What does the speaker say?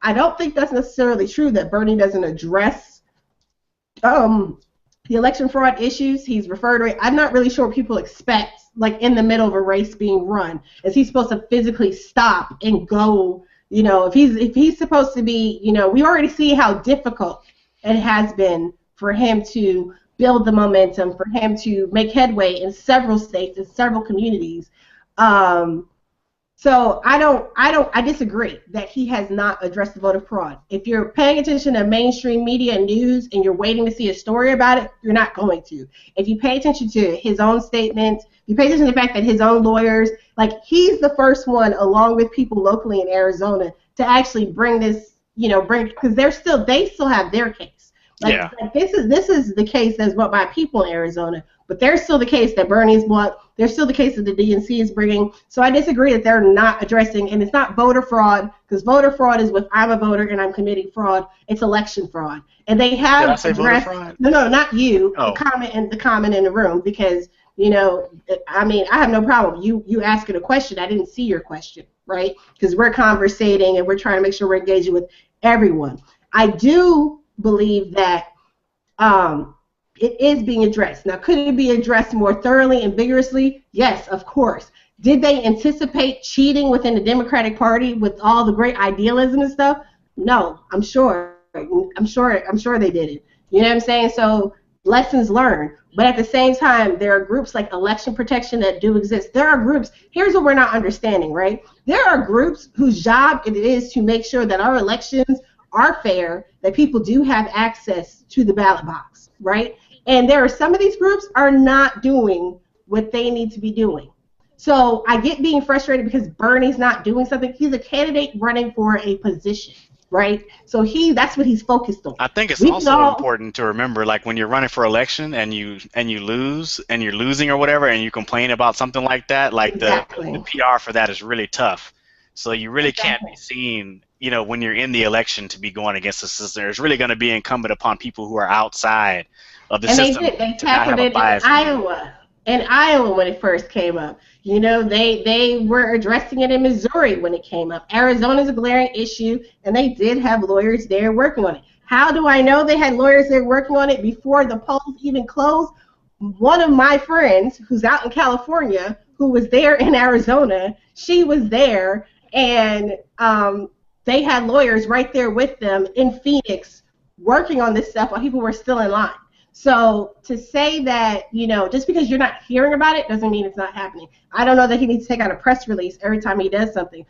I don't think that's necessarily true that Bernie doesn't address the election fraud issues. He's referred to it. I'm not really sure what people expect, like in the middle of a race being run. Is he supposed to physically stop and go? You know, if he's supposed to be, you know, we already see how difficult it has been for him to build the momentum, for him to make headway in several states, in several communities. So I disagree that he has not addressed the voter fraud. If you're paying attention to mainstream media and news and you're waiting to see a story about it, you're not going to. If you pay attention to his own statements, you pay attention to the fact that his own lawyers, like he's the first one, along with people locally in Arizona, to actually bring this, you know, because they still have their case. Like this is the case that's brought by people in Arizona, but there's still the case that Bernie's brought. There's still the case that the DNC is bringing. So I disagree that they're not addressing, and it's not voter fraud, because voter fraud is if I'm a voter and I'm committing fraud. It's election fraud, and they have Did I say addressed. Voter fraud? No, not you. Oh. The comment in the room, because you know, I mean, I have no problem. You asking a question. I didn't see your question, right? Because we're conversating and we're trying to make sure we're engaging with everyone. I do believe that it is being addressed. Now, could it be addressed more thoroughly and vigorously? Yes, of course. Did they anticipate cheating within the Democratic Party with all the great idealism and stuff? No, I'm sure they didn't. You know what I'm saying? So lessons learned. But at the same time, there are groups like election protection that do exist. There are groups. Here's what we're not understanding, right? There are groups whose job it is to make sure that our elections are fair, that people do have access to the ballot box, right? And there are some of these groups are not doing what they need to be doing. So I get being frustrated because Bernie's not doing something. He's a candidate running for a position, right? So that's what he's focused on. I think it's also important to remember, like when you're running for election and you lose and you're losing or whatever, and you complain about something like that, like exactly. the PR for that is really tough. So you really can't be seen, you know, when you're in the election to be going against the system. It's really going to be incumbent upon people who are outside of the system. They tackled it in Iowa. In Iowa when it first came up. You know, they were addressing it in Missouri when it came up. Arizona's a glaring issue, and they did have lawyers there working on it. How do I know they had lawyers there working on it before the polls even closed? One of my friends who's out in California, who was there in Arizona, she was there, and they had lawyers right there with them in Phoenix working on this stuff while people were still in line. So to say that, you know, just because you're not hearing about it doesn't mean it's not happening. I don't know that he needs to take out a press release every time he does something,